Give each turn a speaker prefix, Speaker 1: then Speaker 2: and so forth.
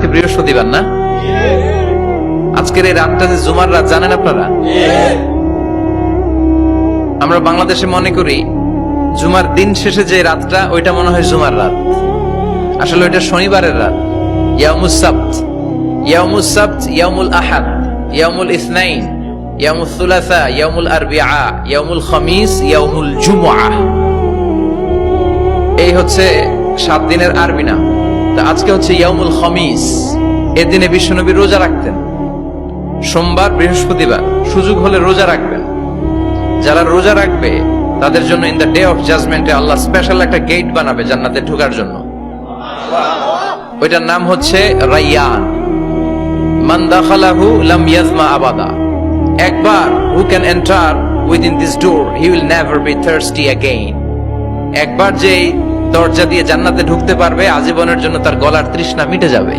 Speaker 1: আজকে বৃহস্পতিবার না? আজকের এই রাতটা যে জুমার রাত জানেন আপনারা? আমরা বাংলাদেশে মনে করি জুমার দিন শেষে যে রাতটা ওইটা মনে হয় জুমার রাত, আসলে ওইটা শনিবারের রাত। ইয়াউমুস সাবত, ইয়াউমুস সাবত, ইয়াউমুল আহাদ, ইয়াউমুল ইসনাইন, ইয়াউমুল সুলাসা, ইয়াউমুল আরবিআ, ইয়াউমুল খামিস, ইয়াউমুল জুমআহ। এই হচ্ছে 7 দিনের আরবি নাম। তা আজকে হচ্ছে ইয়াউমুল খামিস। এর দিনে বিশ্বনবী রোজা রাখতেন। সোমবার, বৃহস্পতিবার সুযোগ হলে রোজা রাখবেন। যারা রোজা রাখবে তাদের জন্য ইন দ্য ডে অফ জাজমেন্টে আল্লাহ স্পেশাল একটা গেট বানাবে জান্নাতে ঢোকার জন্য। ওইটার নাম হচ্ছে রাইয়ান। মান দাখালাহু লাম ইয়াজমা আবাদা। একবার who can enter within this door he will never be thirsty again. একবার যে দরজা দিয়ে জান্নাতে ঢুকতে পারবে আজীবনের জন্য তার গলার তৃষ্ণা মিটে যাবে।